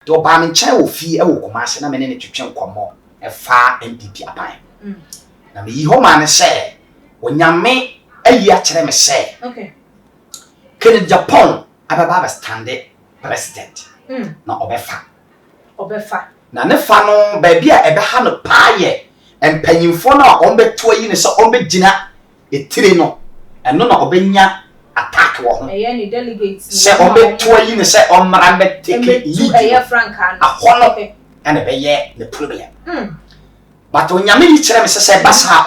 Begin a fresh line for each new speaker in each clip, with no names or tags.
Do ba me nkyɛn wo fie e wo Kumase na me ne twetwe nkɔmmɔ e fa MPP aban. Na me yi ho ma ne sɛ onyame ayi a kyerɛ me sɛ.
Okay.
Ken Agyapong ababa stande president. Na obefa. Na ne fa no ba bia ebe ha no paaye empanyimfo na ombeto ayi ne se ombegina etire no eno na obenya attack wo ho.
Ni delegates
se ombeto ayi ne se omra mbeteke
lead franka no
ahono ene be ye the problem. But onyame yi kyerɛ me se basa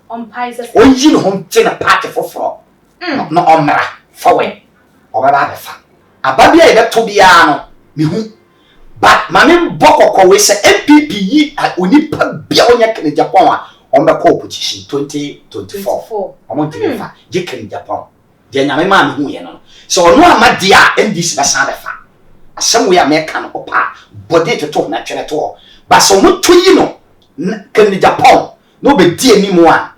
ompai se oyi no hom te na party foforo no omra forward obaba befa ababia e beto bia no mehu. But mami bokoko we say MPP yi onipa bia onya Ken Agyapong a on be call opposition 2024 omo ntimi fa je Ken Agyapong de nyame ma me hu ye no so ono ama dia NDC be san be fa asem we America no opa body to na twere to ba so mo to yi no Ken Agyapong no be di animu a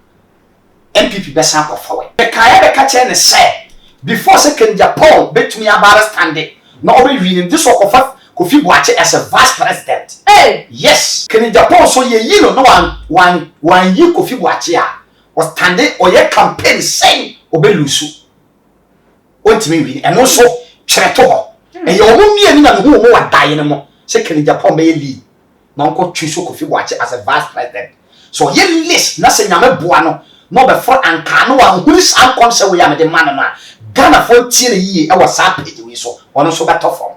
MPP be san ko forward be kaya be ka che ne say before say Ken Agyapong betumi abara stand na obe wi this okofa Kofi Boakye as a vice president.
Hey!
Yes. Ken Agyapong so ye yi no one yi Kofi Boakye a was standing or ye campaign saying obelusu. Ontimi wi and also kyerɛ to ho. E ye omo mie ni na hu omo wadaye no mo. Say Ken Agyapong be lead. Na onko twiso Kofi Boakye as a vice president. So ye list na se nyame boa no be for anka no wa hu san kon se we ya me de man no a. Ghana for tie ne yi e was sa page we so. Ono so beto form.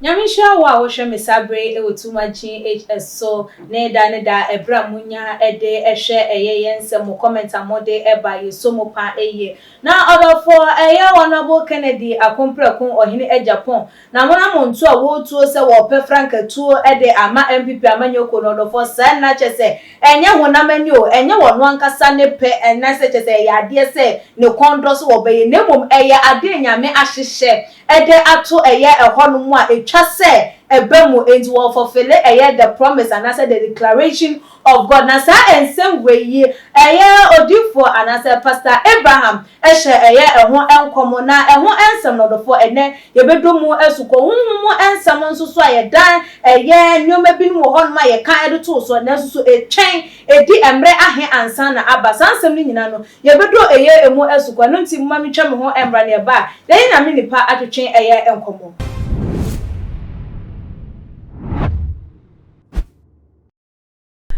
Nyamisha wa hwehwe mesabre e wotumachi HS so ne da ebra munya ede ehwe eye nsem comment amode eba yesomo pa eye na odofo eye wonabo Kennedy akomprekun ohene Agyapong na mona montu a wo tuo se wo pe franka tuo ede ama MPP amanyoko no odofo sa na chese enye honamani o enye wono ankasa ne pe enna se chese ya ade se ne kondo so wo be ne mom eye ade nyame ahyehye ede ato eye ehonum a etwase ebemu enti wo fulfill eye the promise and answer the declaration of God na sa ensem weyi eye odifo and answer Pastor Abraham ehye eye eho enkomo na eho ensem no dofo ene yebedomu esuko humu ensem nso so ayedan eye nyoma bi no ho no ye kan edo to so na so etwen edi emre ahe ansan na abasansem ni nyina no yebedo eye emu esuko no nti mma twem ho embra ne ba den na me nipa atwetwen eye enkomo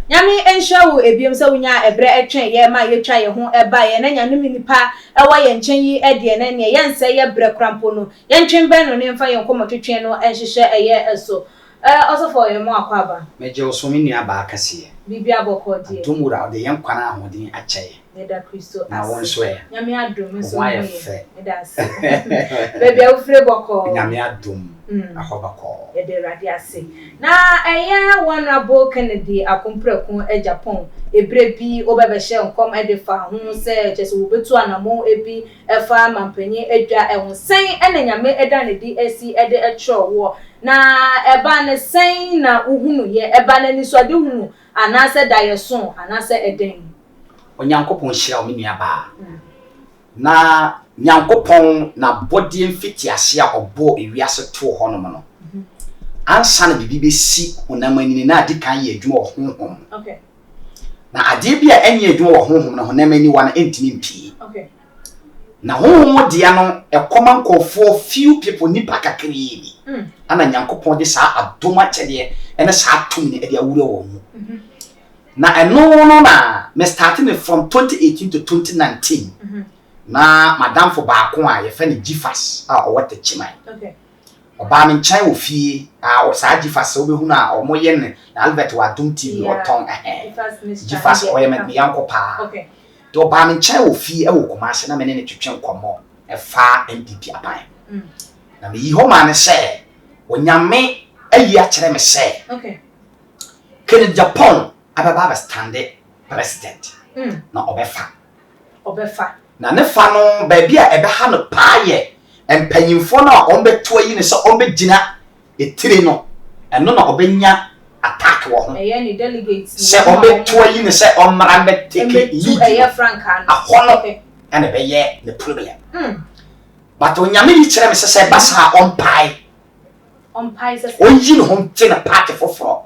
Nyami enshawu ebiem se wunya ebre etwen ye ma ye twa ye ho eba ye na nyanum nipa ewa ye nchen yi ede na ne ye nse ye bre krampo no ye ntwen ben no ne mfa ye nkomotwetwen no enhyehyɛ eye eso also for ye mo akwaba
meje osumi nua ba akase
bibia bokɔ die
domura de ye nkwana ahodin akyɛ
Neda Kristo
na won so ye
nyame adom so
ye
neda se bebia ufre bokɔ
nyame adom ahobakɔ
ede rade ase na eye honorable Kennedy akomprekun Agyapong ebre bi obebehye nkom ede fa ho se chese wobetu anamo ebi efa mampanyi adwa ehon sen ene nyame eda ne di asi ede etro na eba ne sen na uhunu ye eba ne ni so ade hunu anase dayeso anase eden
onyankopon hyira o menua ba na nyankopon na body mfiti ase a obo ewiase to ho no no ansa na bibi besi honamani na ade kan ye adwuma honhom
okay
na ade bia enye adwuma honhom na honamani wa na entini mpi
okay
na honhom dia no ekoma nkofo few people nipa kakri ana nyankopon de sa adoma kyede ene sa tumni ade awure wo mu na eno no na me starting from 2018 to 2019 na madam for baako a ye fa ne Gifas a o wata chimai
okay
oba me nkyai wo fie a o sa Gifas o behu na o moye ne na Albert wa dum TV o ton Gifas o ye me bianko pa
okay
do oba me nkyai wo fie e wo Kumase na me ne twetwe nkomo e fa MPP aban na me yi ho ma ne se onyame ayi a kyerɛ me se
okay
Ken Agyapong ababa stande president na obefa na ne fa no ba bia ebe ha no paaye empanyimfo na ombeto ayi ne se ombegina etire no eno na obenya attack wo ho
any delegates
se obeto yi ne se omra be take lead
frankan
ahono and be ye the problem but onyame yi kire me se basa ompai
se
onyi no hom te na party foforo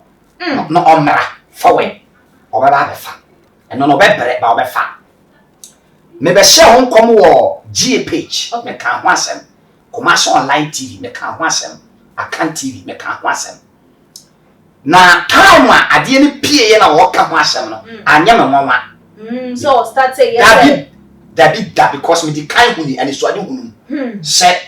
no omra fawe obeba be fa eno no be bere ba obefa me be share ho nkom wo GA page me ka ho asem commercial online TV me ka ho asem akan TV me ka ho asem na time a ade ni pie ye na wo ka ho asem no anya me nwanwa
so start say yes
that because me di kan huni and so ade hunu set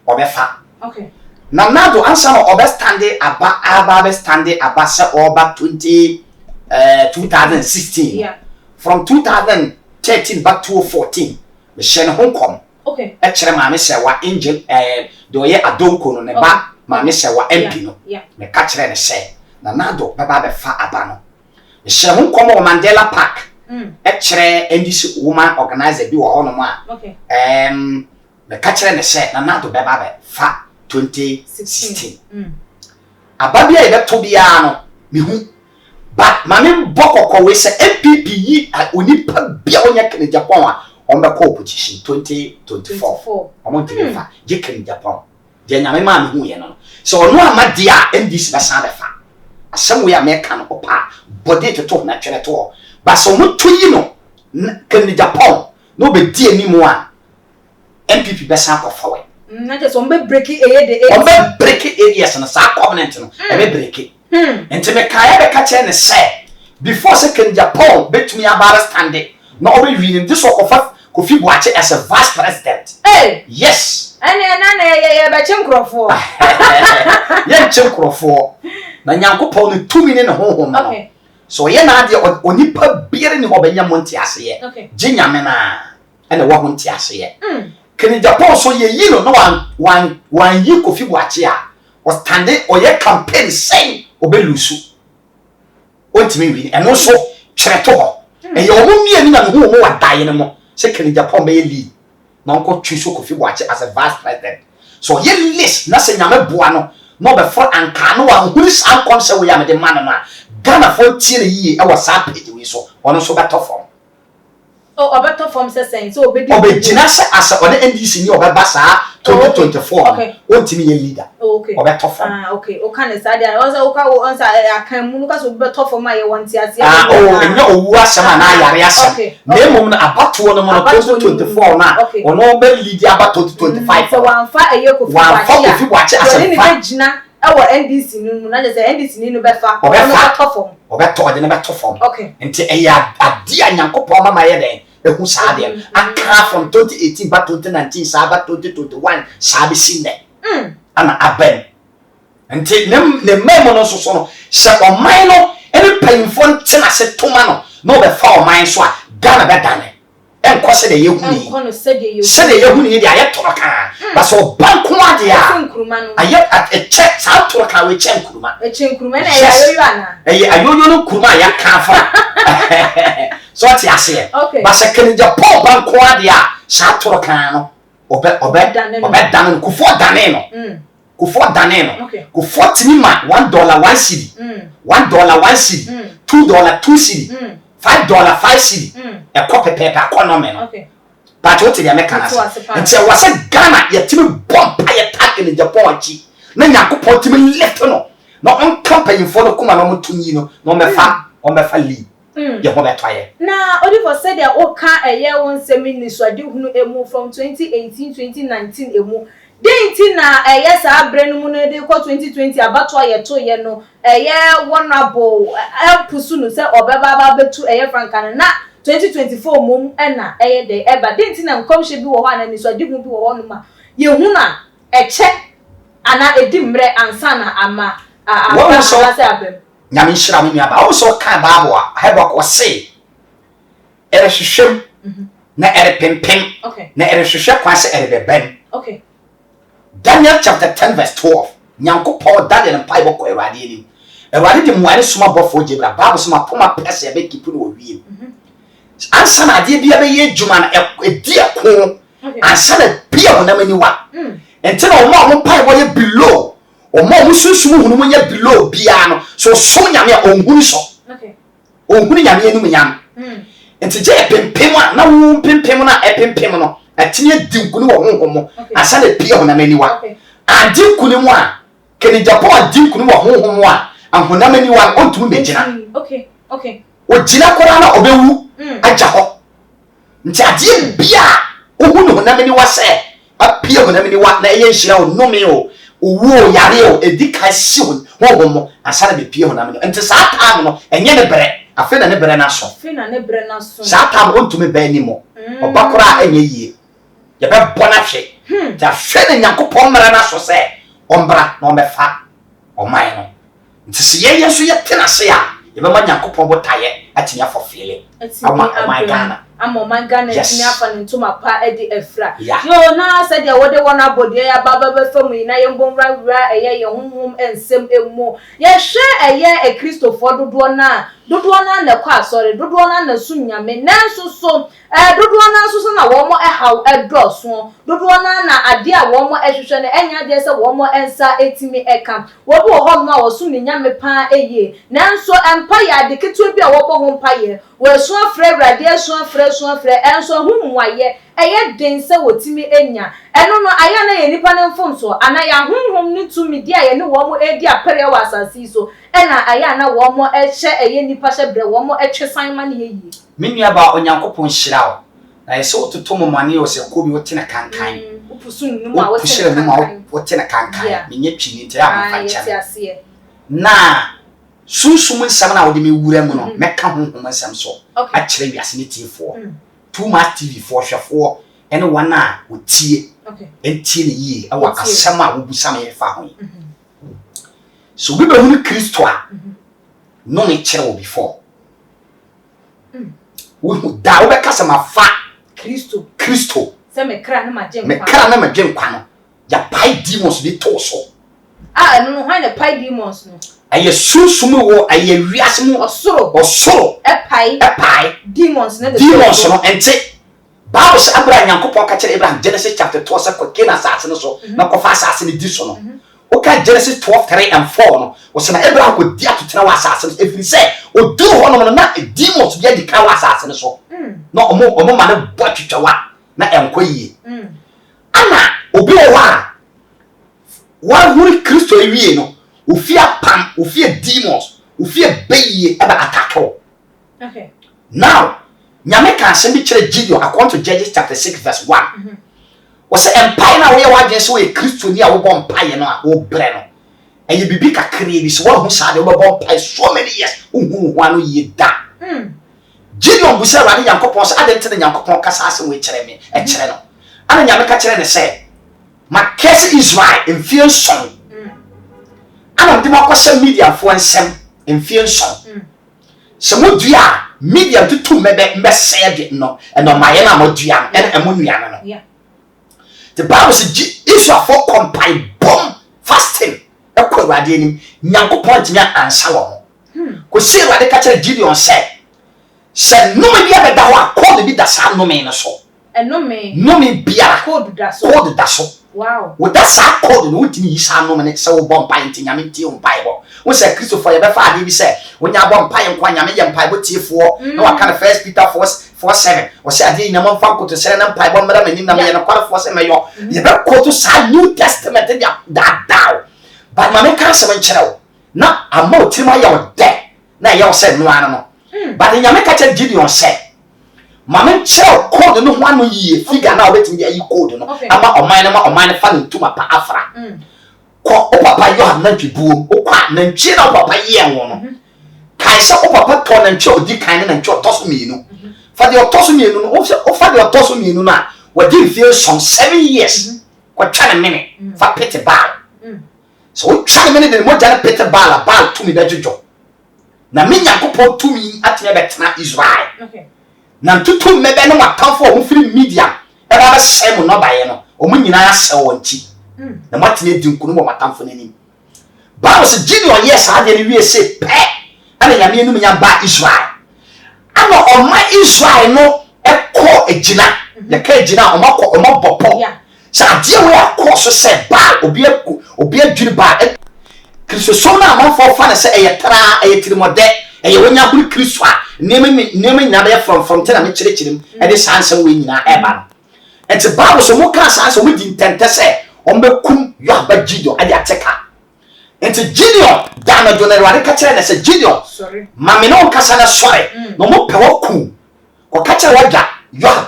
obefa
okay
na nado answer no obe stande aba be stande aba se oba 2016
yeah
from 2013 back to 2014 me share Hong Kong
okay
e kire ma me se wa angel de oye adonko no ne ba ma me se wa MP no me ka kire ne se na nado baba be fa aba no me share Hong Kong o Mandela Park e kire NDC woman organizer bi wo ho no ma
okay
me ka kire ne se na nado baba be fa 2016 ababia e beto bia no me hu but mame bokoko we se MPP yi onipa bia onya kene Japan a ombe ko opposition 2024 omonti fa je kene Japan je nyame ma me hu ye no so ono amade a NDC ba san be fa asem we America no opa body to na twere to ba so mo toyi no kene Japan no be di animu a MPP be san ko fa we
na je so mbe break the
ombe break areas na sa covenant no e be break enti me kaya be ka che ne say before second Japan betumi abara stand no we win this Kofi Boache as a vice president yes
na ye be chenkrofo
ye chenkrofo na nyankopon ne tumi ne honhom no so ye na ade onipa biere ne ho benya monti ase ye je nyame na ene wo ho nti ase ye keni Japan so ye yi no wan yi Kofi Boache a was standing or ye campaign saying obelusu ontimi wi eno so kire to ho e ye omo mie ni na ho mo wadaye ne mo se keni Japan be ye lead na nko twiso Kofi Boache as a vice president so ye list na se nyame boa no be for anka no wa huri san kon se we ya me de man no Ghana for tie ne yi e wa sa page we so ono so beto form
obeto form se sen so
obegina se asa one NDC ni obeba sa 2024 ontimi ye leader obeto form
okay o kan sa dia o o ka o ansa akan mu no ka so beto form a ye wanti ase
enya owu asema na yare asem na emom na abato no mo 2024 na ono be leader abato 2025
so wan fa eye Kofi
Boache asa
ni be gina ewo NDC nu na je se NDC ni no be fa beto form
obeto de na beto form
okay
enti eya ade anyankopon mama ye den ehu saade aka from 2018 back 2019 sa back 2021 sa be sinne ana aben enti ne memo no so no se oman no ene painfo ntina se toma no be fa oman so a Ghana be dane enko se de yehu ni se de yehu ni de aye toroka ba so banko ade a aye at check sa toroka we check nkuruma
na ayoyo ana
ayoyo no kuruma ya kafa so ati ase ba se keni Japan banko ade a sa toroka no obe dane kufo dane no kufo dane no kufo timi ma $1 1 cedi $1 1 cedi $2 2 cedi $5 5 cedi e kope pepe economy no but what the Americans nti e wase Ghana ye timi bomb ye tag in Japan chi na nyakopon timi left no na on campaign for no kuma no mutunyi no on be fa lead ye ho beto aye
na Oliver said ya o ka eye won semini so ade hunu emu from 2018 2019 emu denti na eye sa abre no mu no de ko 2020 abato aye to ye no eye honorable pusu no se obeba ba betu eye frankan na 2024 mom na eye de eba denti na nkomhye bi wo ho anani so ade hu bi wo ho no ma ye hu na eche ana edi mre ansa na ama
wo so nyame nhira me aba wo so kan baabo a heba ko se ere hwehwem na ere pempem na ere hwehwe kwase ere beben Daniel chapter 10 verse 12 nyankopon Daniel pai boko Ewade ni Ewade de muare suma bofo jebra baabo suma poma pese be kipu no wie ansa na ade bia be ye djuma na edi ko ansa na bia wona mani wa enti na o mo pai bo ye below omo musunsumu hunu mu nya below bia no so so nyame a onhunu so
okay
onhunu nyame anu nyam enti je pempem a na wo pempem na epempem no atine dinkunu wo honhom asa na pie ho na maniwa adinkunu mu a keni Japan dinkunu wo honhom a ahona maniwa ontumi begina
okay
o gina kora na obewu agya ho nti ade bia ohunu na maniwa se apie ho na maniwa na eye nhira o nome o owo yare o edika si ho honhom asa na be pie ho na maniwa nti sa time no enye ne bere afi na ne bere na so sa time ontumi be ni mo obakora enye yie ye be bona hwe ta hwe na Nyankopon mara na so se ombra na omefa omai no nti se ye so ye tena se a ye be ma Nyankopon botaye atinya for feeling oh my Ghana
etinya afa ntoma pa edi efra yo na se de wode wona bode ya baba be famu na ye mbonra wura eye ye honhom ensem emu ye hwe eye e Christopher dodo na na kwa asore dodo na sunyame nanso so dodo na so na wo mo ehaw edoso dodo na ade a wo mo ehwehwe na enya de se wo mo ensa etimi eka wo bo ho na wo so nyame pa eye nanso empa ya de ketu bi a wo bo ho mpa ye wo so afre brade so afre enso humwaye eye den se wotimi enya eno no aya na ye nipa na mfom so ana ya humhum ni tumi dia ye ne wo mo edi apere wa asasi so ena aya na wo mo ehye eye nipa hye bre wo mo etwesan ma ne ye yi
menua ba Onyankopon hyira wo na ye se ototo mo mane o se ko bi wote na kankan
upusun nu ma
wote na kankan menye twini ntia amafa cha na sunsum nsam na wode me wura mu no meka honhom nsam so a kire wiase ne tiefo too much TV for hwefo ene wana otie entie ne yie awa asam a wobusam ye fa ho so we be hunu Kristo a no ne kire wo before we da wo be kasa ma fa Kristo
se me kra na
magenkwa no ya pai demons bi to so
no hwan na pai demons no
aye sunsumu wo aye wiase mu osoro
epai demons no
ente Bible say Abraham Nyankopon ka kire Abraham Genesis chapter 2 say ko kena asase no so na ko fa asase ni di so no o ka Genesis 12:3 and 4 no wo say na Abraham ko dia to tena wa asase no efiri say o duru ho no na demons bi adi ka wa asase no so na omo ma na bo twetwa na enko yie ana obi wo wa huri Kristo ewie no ofia pam ofia demons ofia beye aba attack
okay
now nyame kan se bi kire Gideon according to Judges chapter 6 verse 1 was empire na we wadwen so e Kristo ni a wo bom paye no a wo bre no eye bibi kakre bi so wo hu sa de wo bom paye so many years hu anu ye da Gideon bu se wade Nyankopon so ade tene Nyankopon kasa ase we kire me e kire no ana nyame ka kire ne se ma curse Israel in fear song ana de makosha media fo nsem in fear song se modua media tutu mebe sede no eno maye na modua en emonua no the Bible says Israel for compile bomb fasting ekwa rade nim Nyankopon tinya ansa wo ko se rade ka kire Gideon se no me bia be da ho akọ bi da sa no me no so
no
me bia
code da
so
wow
wo da sa code no wutini yi sa no me se wo bomb pa ntinya me tie wo pai bo wo se Christopher ye be fa ade bi se wo nya bomb pa nkwa nya me ye pai bo tiefo na wa kan First Peter 4:7 wo se ade nya mo fa koto se na pai bo mara mani na me ye na kwara 4 me yo ye be koto sa New Testament dia da but ma me kan se me nkere wo na ama o tirima ya wo de na ye wo se no ano no but nya me ka kire Gideon se mama chell code no ho anu yie figure na obetimi ya yi code no ama oman fa ntuma pa afra ko o papa yo ha na twibuom o kwa na ntwi na papa ye won no kai se o papa to na ntwi odi kan na ntwi otoso mienu fa de otoso mienu no o fa de otoso mienu na we dey feel some 7 years ko twa na mene fa pete ball so o twa na mene de mo jana pete ball to mi da jojo na me Nyankopon to mi atene betena Israel na tutu mebe no watamfo o firi media e ba se mo no baye no o mu nyina ase wo nti na matine dinkunu mo watamfo nani Bible se Gideon yes ade ni wie se pe ana nyame enu nya ba Israel ana o ma Israel no e ko ejina ya ka ejina o ma ko o ma bopo sa ade we akọ so se ba obi adwiri ba Kristo so na amfo fa na se eyetara eyetirimo de eyewonya huru Kristo a neme nyina be from tena me kirekirim e de sanse we nyina eba enti Bible so mo ka sanse mo di ntente se ombekum Yohaba Gideon ade ateka enti Gideon da na jonere ka kire na se Gideon
sorry
mame no kasa na sorry no mo pe waku ko ka kire waja Yohab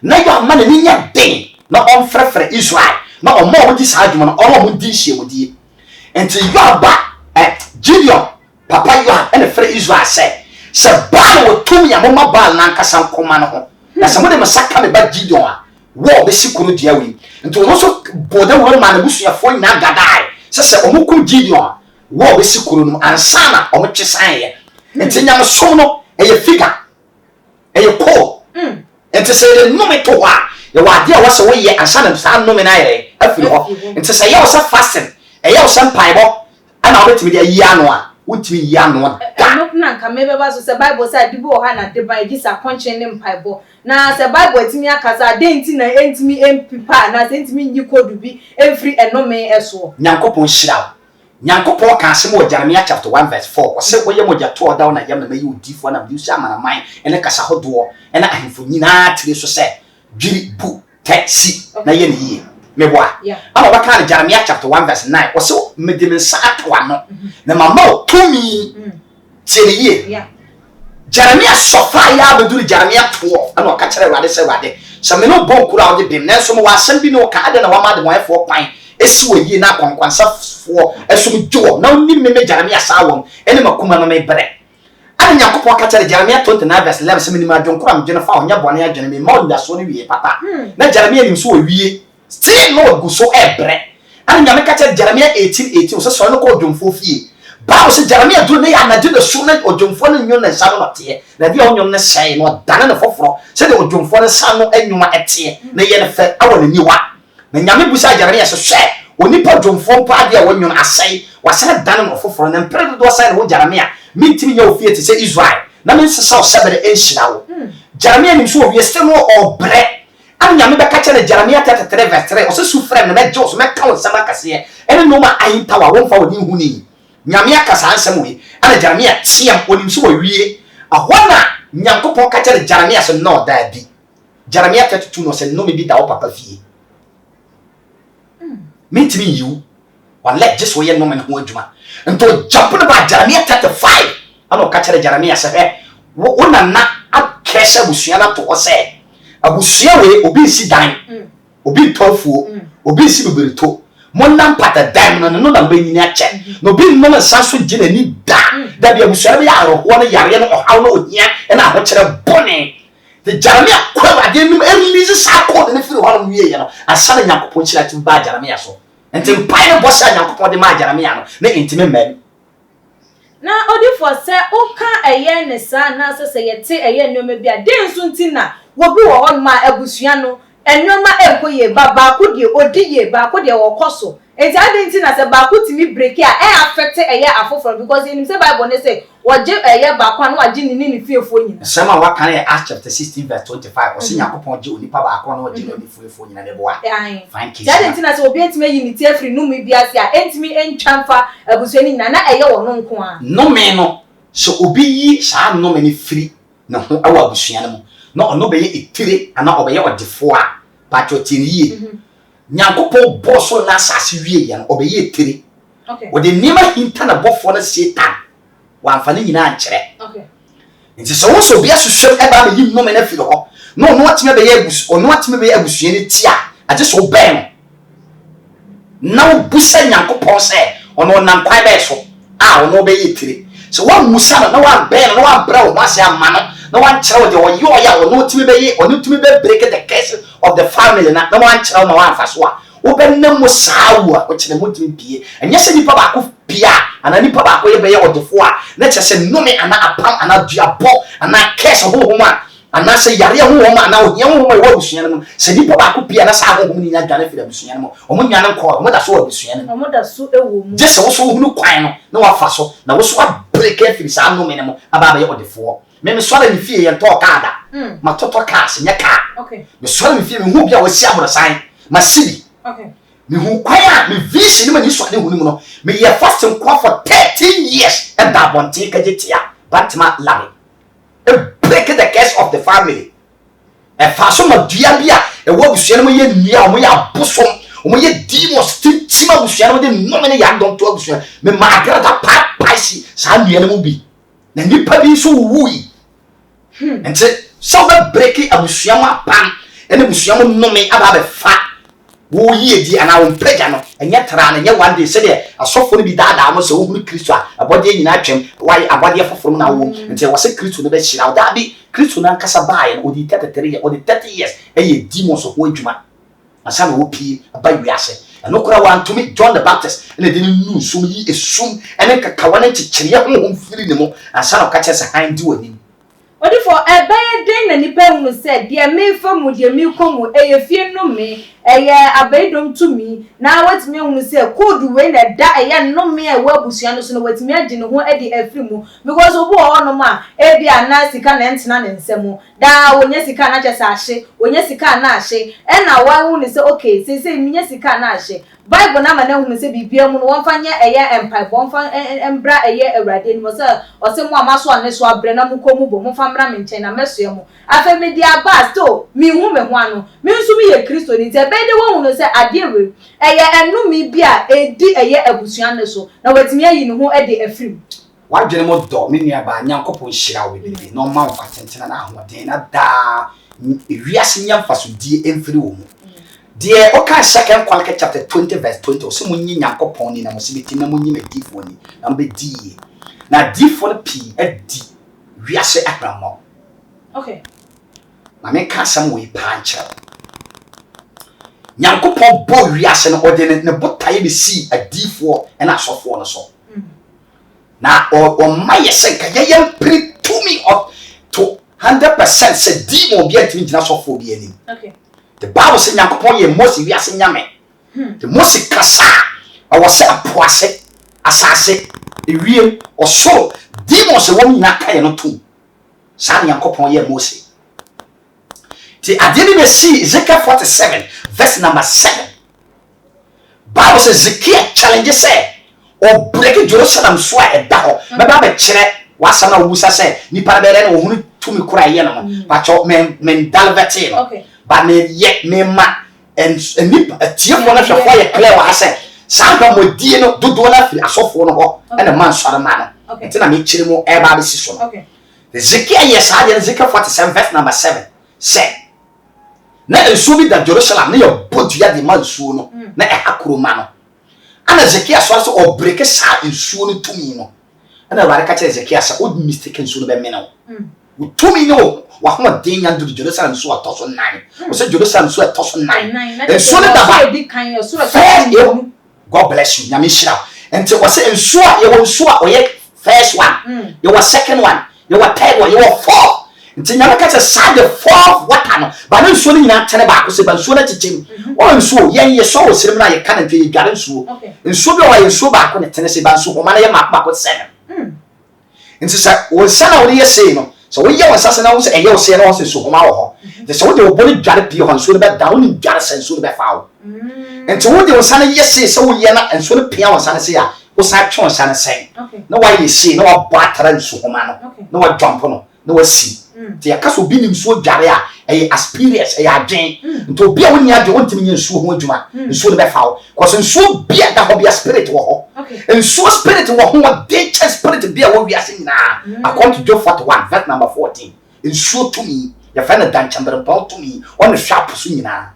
na Yohab ma na nya den na onfrefre Israel na omo wo di sa adwuma na omo di hie wodi enti Yohab Gideon papa Yohab ene frɛ Israel se Baal wo tumi ya mama Baal na nkasa nkoma no ho na se mo de masaka me ba Gideon a wo be sikuru dia wi nti wo so boda wo ma na busuafo nyina gadai se omukum Gideon wo be sikuru no ansa na omo twesan ye nti nyam so no eye figure eye ko nti se de no me to ha ye wa dia wo se wo ye ansa na sa no me na ye afiri ho nti se ye wo se fasting eye wo se mpaibo ana wo betimi de yi ano a wotimi yi ano da
no na nka mebe ba so se Bible say dibi o ha na de ba gisa konchen ne mpaibo na se Bible etimi akasa de nti na entimi empipa na se entimi nyi kodu bi every enome eso
Nyankopon hira Nyankopon ka asem wo Jeremiah chapter 1 verse 4 wo se woye moja to oda na yam na meyi odifo na bi usa mana man ene kasa hodo ene ahemfo nyina tire so se dwiri bu taxi na ye ne yi meboa ama baka na Jeremiah chapter 1 verse 9 wo se medimensa atwa no na mama tumi tiye Jeremiah sofa ya beduru Jeremiah 12 ana ka kire wade se wade so me no bon kura wo de bim na so mo wasem bi no ka ade na wama de mo efo kwan esi we yi na kwankwansa fo esum jo na oni me Jeremiah sawom ene makuma no me bre ana Nyankopon ka kire Jeremiah 29 verse 11 se me ni ma dwon kura mje no fa onya bone adwene me ma onda so ne wie papa na Jeremiah nim so wie still no go so ebre ana nyame ka kire Jeremiah 18:18 so so no ko dwomfo fie Bible se Jeremiah do ne ya na de so na odwomfo no nyo na nsa no te na dia onyo ne sai no dane ne foforo se de odwomfo ne sa no anwuma ete na ye ne fe awo ne niwa na nyame busa Jeremiah se hwe onipa dwomfo mpa dia wonyo asai wasa dane no foforo na mpre do sai no Jeremiah mintimi nya ofie te se Israel na me nsesa o sebere enhira wo Jeremiah nim so owie ste no obre an nyame be ka kire Jeremiah 33 verse 3 o se sufrem na me jos me ka won sama kase ene no ma ayinta wa won fa woni huni nyame akasa ansem we ana Jeremiah tiam onim so wie ahona Nyankopon ka kire Jeremiah so no da bi Jeremiah 32 no se no me bi da o papa fie mintimi yiwu wan let just we no me ho adwuma nto japo ba Jeremiah 35 ana ka kire Jeremiah se wona na akesa busua na to se abusua we obi si dan obi tofuo obi si bebereto monna mpata dan no no na mbanyini ache no bi no na sanso gina ni da bia busua be ya ro no yare no ohaw no ohia na ho kire bone the Jeremiah kwa ade nim release sa code ne firi ho no wie ye no asana Nyankopon kira tim ba Jeremiah so enti pai no bossa Nyankopon de ma Jeremiah no na intime mam
na odi for se oka eye ne sa na se yete eye nnoma bia den so ntina wo bi wo hon ma abusua no ennoma enkoye baba ko de odiye ba ko de wo koso enti ade ntina se ba ko timi break a affect eye afoforo because in say Bible ne say woje eye ba kwa no waje ni fiefo nyina
sama wa kan Acts chapter 16 verse 25 o se Nyankopon je onipa ba kwa no waje ni fiefo nyina ne boa fine case
ade ntina se obi entime unity afri no mu bia se a entime entwamfa abusua ni nyina na eye wo no nko a
no me no so obi yi sa no me ni free na ho awa abusua no no ono be ye etire ana obeye odefo a patrotini yi Nyankopon boso na asase wie ye no obeye etire o de nima hinta na bofo na Satan wa amfani nyina ankere nti so wo so bia susem e ba me yim no me na firi ho no no atime be ye abus ono atime be ye abusua ni tia age so ben na wo busa Nyankopon se ono nam kwai be so a ono be ye etire so wa musa na wa ben na wa bra wo ase amma no one child or you are no to be or no to be break the case of the family na one child na one fasoa open na musawa which the mutu pie and yes ni papa ko pia ana ni papa ko ye be ye odofo a na chese no me ana apam ana duabo ana case ho homa ana se yare ho homa ana ohia ho homa e wa busua no se ni papa ko pia na sa ho homa ni nya dwane fira busua no o mo nya no ko o mo da so wa busua no
o mo da so ewo mu
just wo so hunu kwan no na wa faso na wo so break e firi sa no me no aba be ye odofo me swala ni fie ye to kada ma toto cars nya car
okay
me swala ni fie me hu bia wo si abrosan ma sibi
okay
me hu kwaya me vision me ni so de hu ni mu no me ye fasting kwa for 13 years and that one take agitia Batma labe e break the curse of the family e fa so ma dua bia e wo busua no ye nia o mo ya bosom o mo ye demons tima busua no de no me ya don to busua me ma grada pa si sa nia no bi na nipa bi so wuyi ente so be break abusua ma pam ene busua mo no me aba be fa wo ye di ana wo pagya no enye tra na enye one day se de asofo no bi daada mo se wo hunu Kristo a abode nyina twem why abode foforo na wo nti wo se Kristo no be hira wo da bi Kristo na nkasa baaye no odi 33 years odi 30 years eye demons ho adwuma asa na wo pi aba wiase eno kora wan to me John the Baptist ene de nu sum yi esum ene kakawa na chichiri ho firi ne mo asa na ka chese han di wani
Odi for ebeye den na nipa hu said dia me famu dia me komu eyefie no me eye abaidom to me na watime hu say code we na da eye no me e wa busua no so no watime adi ne ho adi afrimu because obo ono ma e bia na sika na entena ne nsemu da wonya sika na chesa ahye wonya sika na ahye e na wa hu ne say okay say minya sika na ahye Bible na mana hu se bibia mu no wonfanya eye empire wonfa embra eye awrade ni mo se o se mo amaso ane so abre na mu komu bo mo famra me nchen na mesoe mo afa media bas to mi hu me ho ano mi nso mi ye Kristo ni te be de wo hu no se ade we eye enu mi bia edi eye abusua ne so na watimi ayi ne ho ede afrim
wadwene mo do me nua ba nyankopon hira wo bibiri no ma wo atentena na ahoden na da wiase nyamfaso die emfiri wo mu Dear okay, 2 Chronicles chapter 20 verse 20. O se munyi nyankopon ni na mo se beti na munyi medifo ni na be die. Na difo pi e di wiase abramo.
Okay.
Na me ka sam we pancha. Nyankopon bo wiase no ode ne botaye be si adifo e na asofo no so. Na o maye se ka ye pri to me up to 100% se demon bi atimi gina asofo bi ani.
Okay.
The Bible says Yankopon ye Moses wiase nyame. The Moses kasa awose apoase asase ewiem oso demons wo nyina kaye no tum. Sa Yankopon ye Moses. Ti adeni be see Ezekiel 47 verse number 7. Bible says Ezekiel challenge say o break Jerusalem so a da ho. Me ba be kire wasa na obusa say nipa be re na ohunu tumi kura ye no. Ba cho men dalvete no.
Okay.
But me yet me ma and nip a tie for na hwefo ye clear wa say sanka modie no dodo na fi asofo no ho and a man sore ma no enti na me kire mu e ba be siso no
okay
Ezekiel yes I Ezekiel 47 verse number 7 say na ensu bi da Jerusalem na ye bodua di mansu no na e hakuro ma no ana Ezekiel so o break sa ensu no tumi no ana ware ka kire Ezekiel sa o mistake ensu no be me no tumi no wa ho den nya ndu Jerusalem so atoso 9 o se Jerusalem so atoso 9 and so that ba
di kan yo so
God bless you nyame shira enti o se enso a ye wo enso a o ye first one ye wo second one ye wo third one ye wo fourth enti nyame ka se sa the fourth water no ba na enso ni nyina tene ba ko se ba enso na chichim o enso ye so o sirim na ye kan ntwe ye gare enso enso bi o ye enso ba ko ne tene se ba enso o ma na ye ma ba ko seven enti sa o sana o ye say no so we ye wasase na wo se eye wo se na wo se so homa wo ho de so de oboni dware pie ho nso be down ni dware senso be faawo enti wo de wo sane ye se so wo ye na enso ne pia wo sane se ya wo sa twon sane sen na wa ye se na wa bo atara nso homa no na wa jump no na wa si ti akaso bi ni nso dware a eye experience eye adwen nti obi a woni adwen wontimi nye nso ho adwuma nso ne be faawo cause nso bia da ho bia spirit wo ho nso spirit wo ho wa danger spirit bia wo wiase nyina according to Job 41 verse number 14 nso to me ya fa na dan chamber to me on the sharp so nyina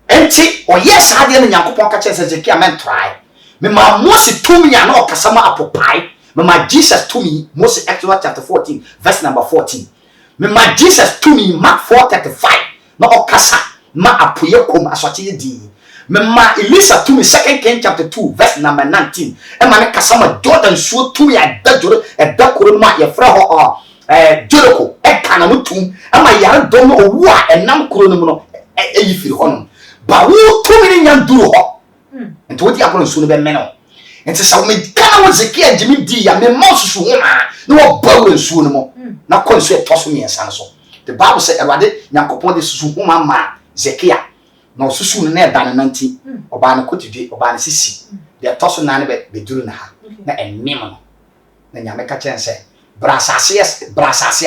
enti o yes ade na Nyankopon ka che Ezekiel men try me ma Moses to me na o kasama apopai me ma Jesus to me Moses Exodus chapter 14 verse number 14 me ma Jesus to me Mark 4:35 na o kasa ma apoye kom asoche di me ma Elisa to me 2 Kings chapter 2 verse number 19 e ma ne kasa ma Jordan so to me adajoro edakoro ma ye fra ho Jericho e kana mutum e ma yare dom no owu a enam koro no mu no e yifiri ho no ba wo to me nya nduru ho enti wodi akoro so no be me no enti sa wo me kana wo Ezekiel jimi di ya me ma susu ho na wo ba wo nsu no mo na kon so e toso me ensan so the Bible say Erade Nyankopon de susu ho ma Ezekiel na osusu ne dan nanti oba ne kotidwe oba ne sisi de toso na ne be duru na ha na enim no na nyame ka chense brasase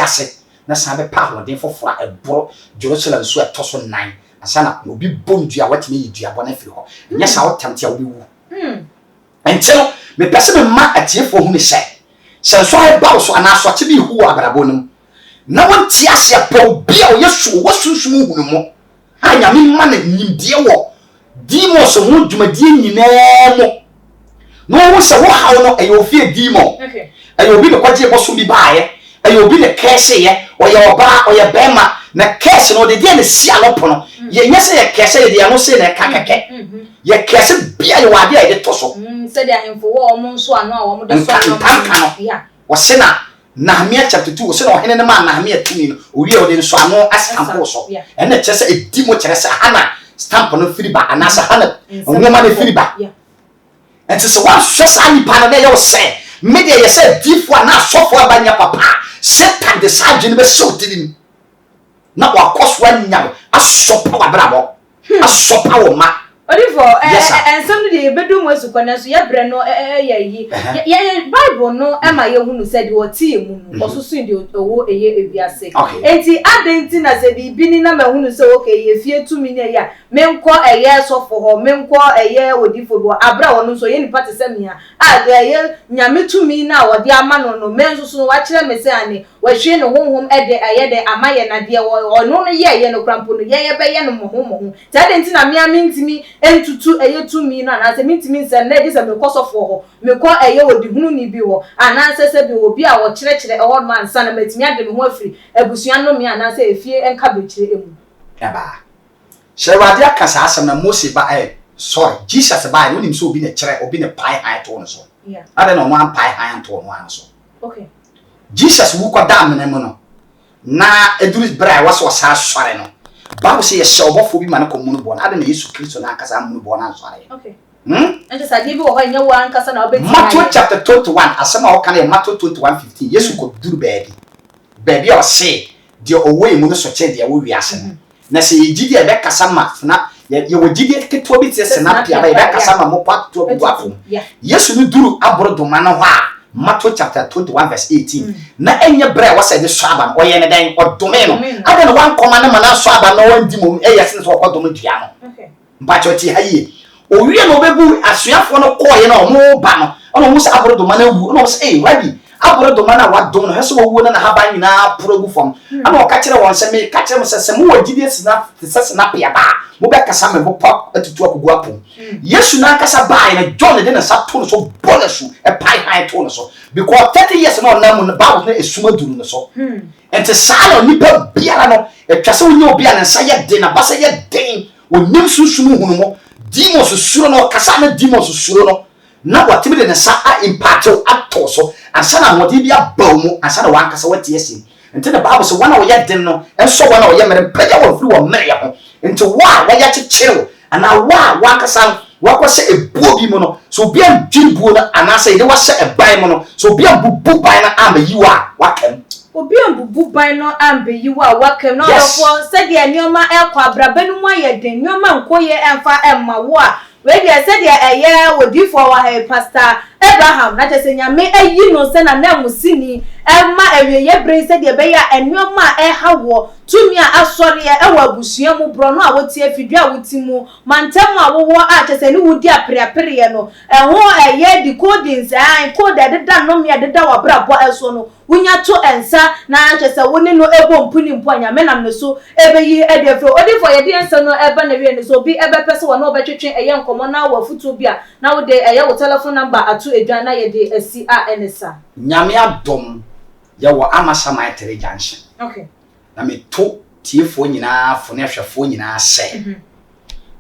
ase na sabe pa ho den fofora eboro Jerusalem so etoso 9 asana obi bomdua watime yidua bona firi ho nya sa wotamte a obi wu entelo me pese me ma atiefo hu ne se so ai ba so ana so te bi hu abrabonum na wonti ase pa obi a yesu wosunsun hu mo anya me ma na nyimdie wo dimo so ho dwumadie nyinaa mo no wo se wo hawo no e ofie dimo ayo bi ne kwaje boso bi baaye ayo bi ne kese ye oye oba oye bema na kese no de die ne si alopo no ye nyese ye kese ye de no se na kakeke ye kese bia ye wade ye toso
se de ahemfo wo omo nso ano a wo mo de so
no ya wo se na Nahemia chapter 2 wo se na ohene ne ma Nahemia tumi no owie o de nso ano astampo so ene kese edimo kese hana stamp no firi ba anasa hana onwoma ne firi ba enti so wan hwesa ni pa na ye wo se media ye say difo na sofo abanya papa Satan de sajin be so dinim na wakoso anya asopa wabrabo asopa wo ma
odifo ensem de bedu mo esukona so ye bre no ye Bible no ema ye hunu said wo tie mu no ososo de owo eye ebiase enti adenti na se bi ni na ma hunu se okay ye fie tumi ne ya menko eye sofo ho menko eye odifo do abra wo no so ye ni pate semia ye nyame tumi na wo de ama no menso so wa kire me se ane wa hwe no honhom ede aye de amaye na de wo no ye no krampo no ye be ye no mo ti adenti na me amintimi entutu eye tumi na na se mintimi nse na de se me kosofo ho me ko eye odi hunu ni bi ho ana se bi obi a wo kire e hod man sana matimi ade me ho afiri abusua no me ana se efie enka be kire emu
aba shewade akasa asem na Moses ba sorry Jesus ba no nim so obi ne kire obi ne pai han to no so ade no mo an pai han to no an so
okay
Jesus wu ko da me no na eduru bra wa so sa sware no Bible say ye shobofo bi man ko munu bo na ade na Yesu Kristo na akasa munu bo na sware
okay ente sa dibi wo ho nya wa ankasa na obeti
Matthew chapter 21 asema o kan Matthew 21:15 Yesu ko duru baby o say de owe mu no so che de wo wiase na se yigidi e be kasa ma na ye wogidi keto bi tie se na pia ba e be kasa ma mo pato bu afo Yesu no duru abrodo ma no ho a Matthew chapter 21:18 na enye bre wasa de swaba o ye ne dan odome no ade no wan koma na mana swaba no wan di mom yesi so okodome dua no mpacho ti haye owie no bebu asuafo no koye na omo ba no ono musa abrodo ma na wu ono se rabi abrodo ma na wadom no heso wo na haba nyina progu fom ana o ka kire won se me ka kire mo se mo wagidi sina se na pia ba mo be kasa me bo pop atutu akugu apom Yesu na kasa ba na John de na sa to no so bolesu e pai high to no so because 30 years no na mu ba na esuma duru no so ente sala nipa biara no e twase onye obi a nsa ye de na ba se ye den onim susumu hunu mo demons suro no kasa na demons suro no na watime de nsa a impact ato so ansa na wodi bia bawo ansa na wan kasa wati esi ente na Bible so wana wo ye den no enso wana wo ye mere pagya wo firi wo mere ho ente wa ya chichiro ana wa kasa wakose ebuo bi mo no so bia dwimbuo na anasa ide wase eban mo no so bia bubu ban na amayiwa wakam
obi ambubu ban no ambeyiwa wakam no ofo se de anioma ekwa brabanu mu ayeden nioma nkoye emfa emma wo a we de se de eye wodifo wa he pastor Abraham na tese nyame ayi no se na na musini emma ewiye bre se de be ya anioma hawo tumi a asori ewa abusua mu bro no a woti afidua a woti mu mantem a wowo a tese ni wudi apreapre no eho eye decodings code deda no me deda wa brabo eso no wunya to ensa na tese woni no ebo mpuni mpo anyame nam ne so ebeyi edefro odifo ye de ensa no eba na wie ne so bi ebe pese wo no betwetwe eye nkomo na wa futu bi a na wo de eye wo telephone number atu edwan na ye de asi a enesa
nyame adom ye wo amasama etere junction
okay
na me to tiefo nyina fo ne hwefo nyina se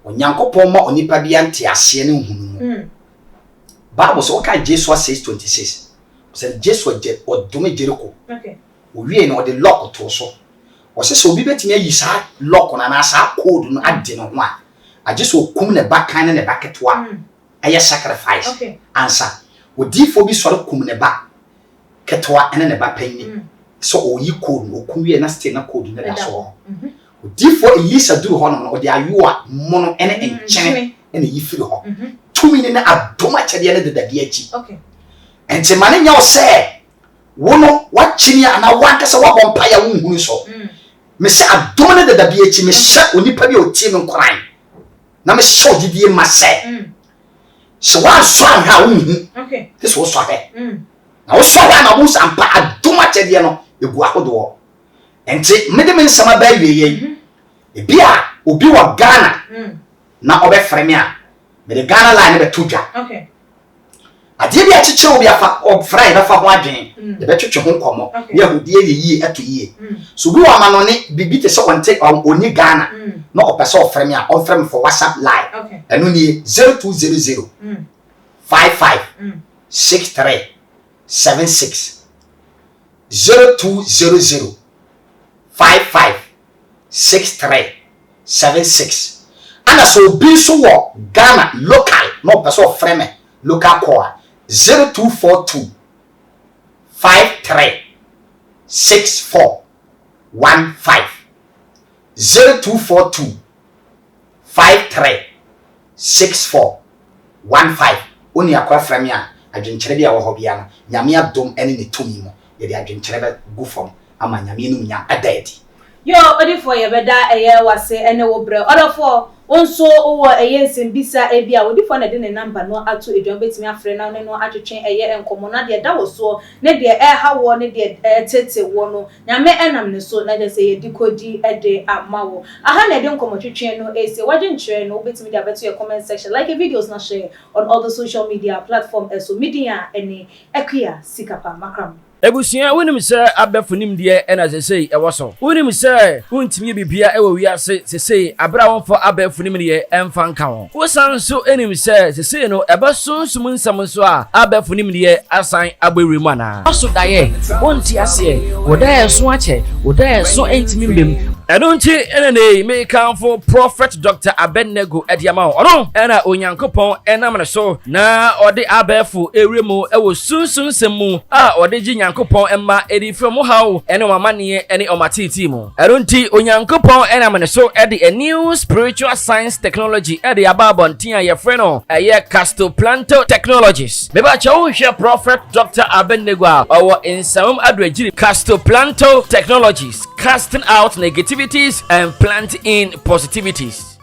onyankopon ma onipa bia nte ase ne hunu Bible so ka Joshua 6:26 so Joshua je odome Jericho
okay
owie no de lock to so o se so obi betimi ayi sa lock na na sa code no ade no ho a agese okum ne bakan ne baketwa aye sacrifice
okay
answer odifo bi sore kum ne ba ketwa ene ne ba panni so oyi code okum wie na stay na code ne da so odifo Elisa duru ho no odi ayoa mono ene enchene ene yifiri ho tumi ne adoma chede ne dedade achi
okay
enti mane nya o se wono wachini ana wankasa wabompa ya wunhunu so me se adoma ne dedade achi me hye onipa bi otie me nkran na me hye odidie ma se so wa so anha wunhu
okay
this was so he na wo so na wo sampa adoma chede no egu ahodo enti mede me nsama ba wieye ebia obi wa Ghana na obefrɛ me a mede Ghana line be tudwa
okay
ade bia chiche obi afa obfrɛ be fa ho adwen de be twetwe ho nkomo ya hodie yi ato yi so bi wa ma no ne bibi te so wonte oni Ghana na opese ofrɛ me a ofrɛ me for WhatsApp line
okay
enu ni 0200 55 63 76 0200 55 63 76 ana so bi so wo Ghana local no person frame local call 0242 53 64 15 0242 53 64 15 oni akwa frame a adwenkyere bia wo ho bia no nyame adom ene ne tumi mo ye de adwenkyere be gu fom ama nyame no nya adaadi
yo odi for ye beda eye wase ene wo bre order for onso wo eye nsembisa ebia odi for na de ne number no ato edwan betimi afre na no atwetwen eye enkomo na de da wo so ne de ha wo ne de tete wo no nyame enam ne so na de se ye dikodi ede amawo aha na de enkomo twetwen no ese waje nkyere no betimi de abeto your comment section like videos na share on all the social media platform so media ene ekia sikapa makram
Ebusia wonim se abefunim de ena sesei ewoso wonim se wontimi bibia ewo wiase sesei abra wonfo abefunim de emfa nka ho wosan so enim se sesei no ebesonsum nsam so a abefunim de asan agbewremu ana oso daye wonti ase wodaye so ache wodaye so entimi mbem Enunchi enene me kanfo prophet Dr. Abennego ediama ono ena onyankopon enam so na ode abefu ewremu ewo sunsun semu a ode ji nyankopon emma edifremu hawo ene mamane ene omatiti mu enunti onyankopon enam so ede a new spiritual science technology ede ababontin ye freno eye castoplanto technologies meba chawo hwe prophet Dr. Abennego a owo ensam adwagiri castoplanto technologies casting out negativities and planting in positivities.